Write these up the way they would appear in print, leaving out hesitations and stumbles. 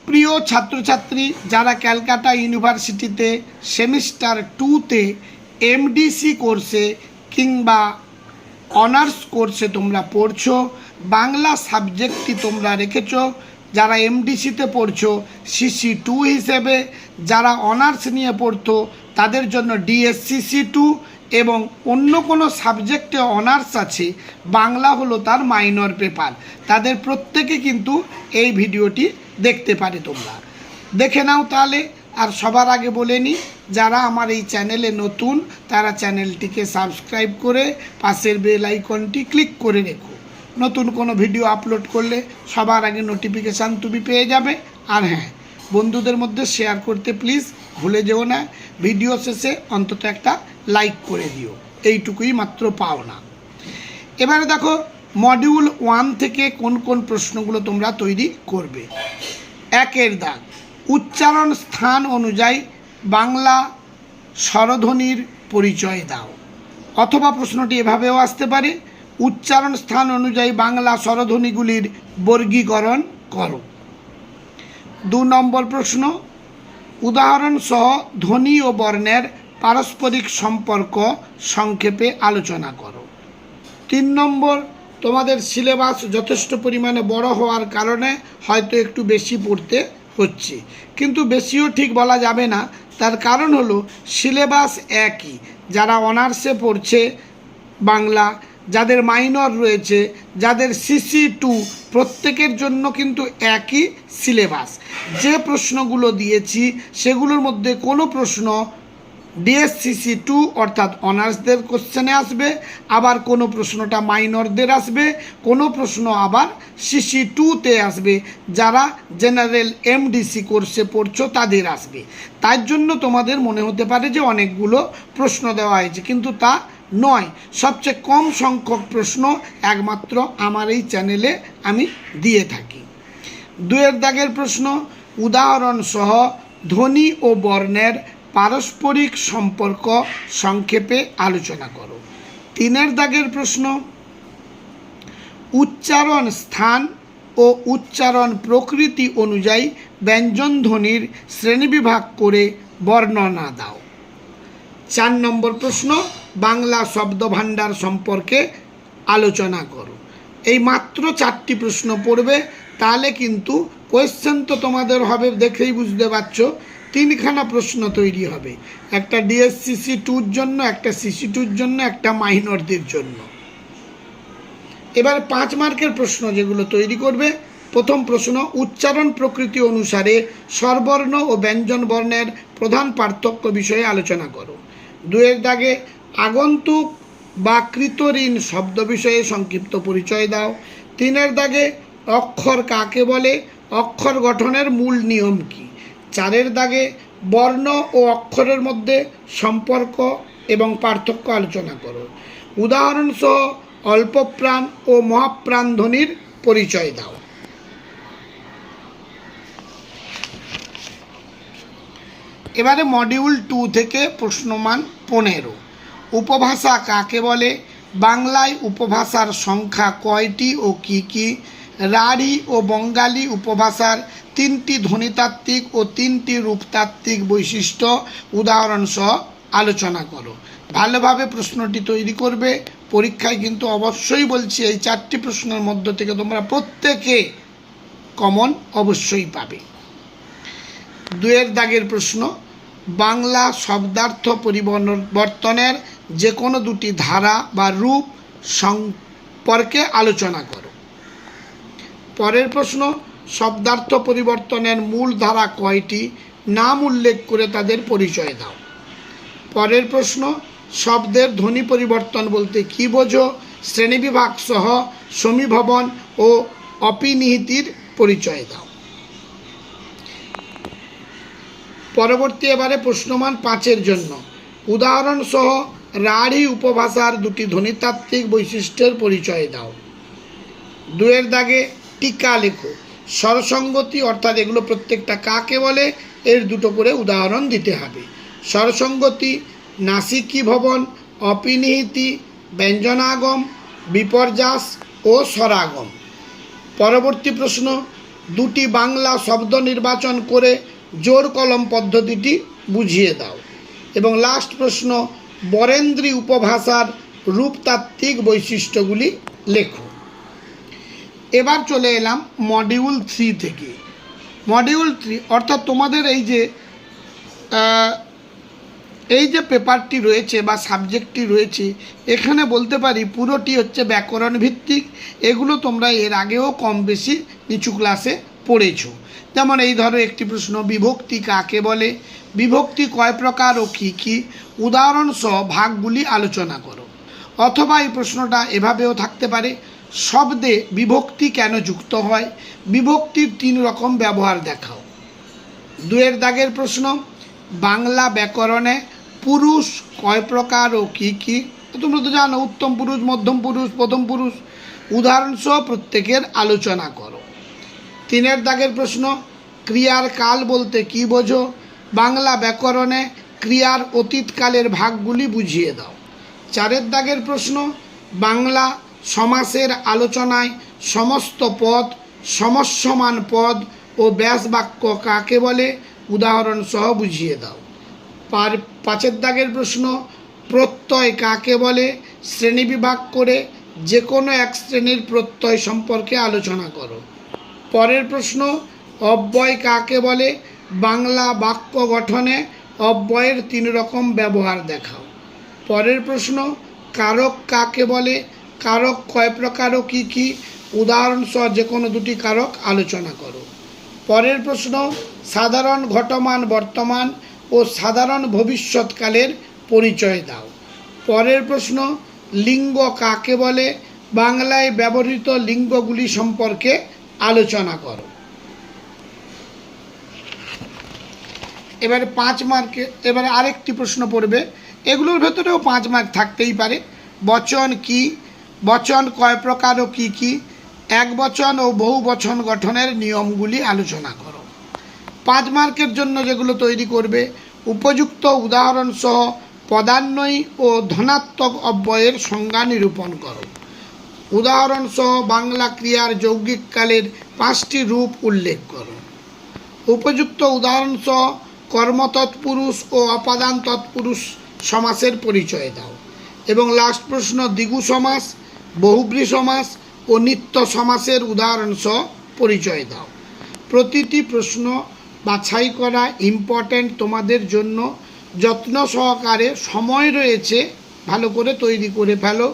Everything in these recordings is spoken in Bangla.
প্রিয় ছাত্রছাত্রী, যারা ক্যালকাটা ইউনিভার্সিটিতে সেমিস্টার 2তে এমডিসি কোর্সে কিংবা অনার্স কোর্সে তোমরা পড়ছো, বাংলা সাবজেক্টটি তোমরা রেখেছো। যারা এমডিসিতে পড়ছো CC2 হিসেবে, যারা অনার্স নিয়ে পড়তো তাদের জন্য DSCC2, এবং অন্য কোনো সাবজেক্টে অনার্স আছে, বাংলা হলো তার মাইনর পেপার, তাদের প্রত্যেকে কিন্তু এই ভিডিওটি দেখতে পারে। তোমরা দেখে নাও তাহলে। আর সবার আগে বলে নিই, যারা আমার এই চ্যানেলে নতুন তারা চ্যানেলটিকে সাবস্ক্রাইব করে পাশের বেল আইকনটি ক্লিক করে রেখো। নতুন কোনো ভিডিও আপলোড করলে সবার আগে নোটিফিকেশান তুমি পেয়ে যাবে। আর হ্যাঁ, বন্ধুদের মধ্যে শেয়ার করতে প্লিজ ভুলে যেও না। ভিডিও শেষে অন্তত একটা লাইক করে দিও, এইটুকুই মাত্র পাও না। এবারে দেখো মডিউল 1 থেকে কোন কোন প্রশ্নগুলো তোমরা তৈরি করবে। 1 দাগ, উচ্চারণ স্থান অনুযায়ী বাংলা স্বরধ্বনির পরিচয় দাও। অথবা প্রশ্নটি এভাবেও আসতে পারে, উচ্চারণ স্থান অনুযায়ী বাংলা স্বরধ্বনিগুলির বর্গীকরণ করো। 2 নম্বর প্রশ্ন, উদাহরণ সহ ধ্বনি ও বর্ণের পারস্পরিক সম্পর্ক সংক্ষেপে আলোচনা করো। 3 নম্বর, তোমাদের সিলেবাস যথেষ্ট পরিমাণে বড় হওয়ার কারণে হয়তো একটু বেশি পড়তে হচ্ছে, কিন্তু বেশিও ঠিক বলা যাবে না। তার কারণ হলো সিলেবাস একই। যারা অনার্সে পড়ছে বাংলা, যাদের মাইনর রয়েছে, যাদের CC2, প্রত্যেকের জন্য কিন্তু একই সিলেবাস। যে প্রশ্নগুলো দিয়েছি সেগুলোর মধ্যে কোনো প্রশ্ন DSCC2 অর্থাৎ অনার্সদের কোশ্চেনে আসবে, আবার কোনো প্রশ্নটা মাইনরদের আসবে, কোনো প্রশ্ন আবার CC2তে আসবে, যারা জেনারেল MDC কোর্সে পড়ছো তাদের আসবে। তার জন্য তোমাদের মনে হতে পারে যে অনেকগুলো প্রশ্ন দেওয়া হয়েছে, কিন্তু তা নয়। সবচেয়ে কম সংখ্যক প্রশ্ন একমাত্র আমার এই চ্যানেলে আমি দিয়ে থাকি। 2 দাগের প্রশ্ন, উদাহরণ সহ ধ্বনি ও বর্ণের পারস্পরিক সম্পর্ক সংক্ষেপে আলোচনা করো। 3 দাগের প্রশ্ন, উচ্চারণ স্থান ও উচ্চারণ প্রকৃতি অনুযায়ী ব্যঞ্জন ধ্বনির শ্রেণীবিভাগ করে বর্ণনা দাও। 4 নম্বর প্রশ্ন, বাংলা শব্দভাণ্ডার সম্পর্কে আলোচনা করো। এই মাত্র 4টি প্রশ্ন পড়বে, তাহলে কিন্তু কোয়েশ্চেন তো তোমাদের হবে, দেখেই বুঝতে পারছো। 3খানা প্রশ্ন তৈরি হবে, একটা DSCC2-র জন্য, একটা CC2-র জন্য, একটা মাইনরদের জন্য। এবার 5 মার্কের প্রশ্ন যেগুলো তৈরি করবে। প্রথম প্রশ্ন, উচ্চারণ প্রকৃতি অনুসারে স্বরবর্ণ ও ব্যঞ্জন বর্ণের প্রধান পার্থক্য বিষয়ে আলোচনা করো। 2 দাগে আগন্তুক বা কৃতঋণ শব্দ বিষয়ে সংক্ষিপ্ত পরিচয় দাও। 3 দাগে অক্ষর কাকে বলে, অক্ষর গঠনের মূল নিয়ম কী। 4 দাগে বর্ণ ও অক্ষরের মধ্যে সম্পর্ক এবং পার্থক্য আলোচনা করো। উদাহরণ সহ অল্পপ্রাণ ও মহাপ্রাণ ধ্বনির পরিচয় দাও। এবারে মডিউল 2 থেকে প্রশ্নমান 15, উপভাষা কাকে বলে, বাংলায় উপভাষার সংখ্যা কয়টি ও কি কি, রাঢ়ী ও বঙ্গালী উপভাষার 3টি ধ্বনিতাত্ত্বিক ও 3টি রূপতাত্ত্বিক বৈশিষ্ট্য উদাহরণ সহ আলোচনা করো। ভালোভাবে প্রশ্নটি তৈরি করবে। পরীক্ষায় কিন্তু অবশ্যই বলছি, এই 4টি প্রশ্নের মধ্য থেকে তোমরা প্রত্যেকে কমন অবশ্যই পাবে। 2 দাগের প্রশ্ন, বাংলা শব্দার্থ পরিবর্তনের যে কোনো 2টি ধারা বা রূপ সম্পর্কে আলোচনা করো। পরের প্রশ্ন, শব্দার্থ পরিবর্তনের মূল ধারা কয়টি, নাম উল্লেখ করে তাদের পরিচয় দাও। পরের প্রশ্ন, শব্দের ধ্বনি পরিবর্তন বলতে কী বোঝো, শ্রেণীবিভাগ সহ সমীভবন ও অপিনিহিতির পরিচয় দাও। পরবর্তী এবারে প্রশ্নমান 5-এর জন্য, উদাহরণ সহ রাঢ়ী উপভাষার 2টি ধ্বনিতাত্ত্বিক বৈশিষ্ট্যের পরিচয় দাও। 2 দাগে টিকা লেখো। স্বরসঙ্গতি অর্থাৎ এগুলো প্রত্যেকটা কাকে বলে, এর 2টো করে উদাহরণ দিতে হবে। স্বরসঙ্গতি, নাসিকী ভবন, অপিনিহিতি, ব্যঞ্জনাগম, বিপর্যাস ও স্বরাগম। পরবর্তী প্রশ্ন, দুটি বাংলা শব্দ নির্বাচন করে জোর কলম পদ্ধতিটি বুঝিয়ে দাও। এবং লাস্ট প্রশ্ন, বরেন্দ্রী উপভাষার রূপতাত্ত্বিক বৈশিষ্ট্যগুলি লেখো। এবার চলে এলাম মডিউল 3 থেকে। মডিউল 3 অর্থাৎ তোমাদের এই যে পেপারটি রয়েছে বা সাবজেক্টটি রয়েছে, এখানে বলতে পারি পুরোটি হচ্ছে ব্যাকরণ ভিত্তিক। এগুলো তোমরা এর আগেও কম বেশি নিচু ক্লাসে পড়েছো। যেমন এই ধরো একটি প্রশ্ন, বিভক্তি কাকে বলে, বিভক্তি কয় প্রকার ও কী কী, উদাহরণ সহ ভাগগুলি আলোচনা করো। অথবা এই প্রশ্নটা এভাবেও থাকতে পারে, শব্দে বিভক্তি কেন যুক্ত হয়, বিভক্তির 3 রকম ব্যবহার দেখাও। 2 দাগের প্রশ্ন, বাংলা ব্যাকরণে পুরুষ কয় প্রকার ও কী কী, তোমরা তো জানো, উত্তম পুরুষ, মধ্যম পুরুষ, প্রথম পুরুষ, উদাহরণসহ প্রত্যেকের আলোচনা করো। 3 দাগের প্রশ্ন, ক্রিয়ার কাল বলতে কী বোঝো, বাংলা ব্যাকরণে ক্রিয়ার অতীতকালের ভাগগুলি বুঝিয়ে দাও। 4 দাগের প্রশ্ন, বাংলা সমাসের আলোচনায় সমস্ত পদ, সমস্যমান পদ ও ব্যাস বাক্য কাকে বলে, উদাহরণ সহ বুঝিয়ে দাও। 5 দাগের প্রশ্ন, প্রত্যয় কাকে বলে, শ্রেণীবিভাগ করে যে কোনো এক শ্রেণীর প্রত্যয় সম্পর্কে আলোচনা করো। পরের প্রশ্ন, অব্যয় কাকে বলে, বাংলা বাক্য গঠনে অব্যয়ের 3 রকম ব্যবহার দেখাও। পরের প্রশ্ন, কারক কাকে বলে, কারক কয় প্রকার ও কী কী, উদাহরণ সহ যে কোনো 2টি কারক আলোচনা করো। পরের প্রশ্ন, সাধারণ ঘটমান বর্তমান ও সাধারণ ভবিষ্যৎকালের পরিচয় দাও। পরের প্রশ্ন, লিঙ্গ কাকে বলে, বাংলায় ব্যবহৃত লিঙ্গগুলি সম্পর্কে আলোচনা করো। এবারে 5 মার্কে এবারে আরেকটি প্রশ্ন পড়বে, এগুলোর ভেতরেও 5 মার্ক থাকতেই পারে। বচন কি, বচন কয় প্রকার ও কী কী, এক বচন ও বহু বচন গঠনের নিয়মগুলি আলোচনা করো। 5 মার্কের জন্য যেগুলো তৈরি করবে, উপযুক্ত উদাহরণ সহ পদান্বয়ী ও ধনাত্মক অব্যয়ের সংজ্ঞা নিরূপণ করো। উদাহরণ সহ বাংলা ক্রিয়ার যৌগিক কালের 5টি রূপ উল্লেখ করো। উপযুক্ত উদাহরণ সহ কর্মতৎপুরুষ ও অপাদান তৎপুরুষ সমাসের পরিচয় দাও। এবং লাস্ট প্রশ্ন, দ্বিগু সমাস, বহুব্রী সমাস ও নিত্য সমাসের উদাহরণ সহ পরিচয় দাও। প্রতিটি প্রশ্ন বাছাই করা ইম্পর্ট্যান্ট, তোমাদের জন্য যত্ন সহকারে, সময় রয়েছে, ভালো করে তৈরি করে ফেলো।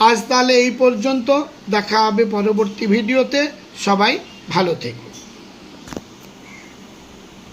আজ তাহলে এই পর্যন্ত, দেখা হবে পরবর্তী ভিডিওতে। সবাই ভালো থেকো।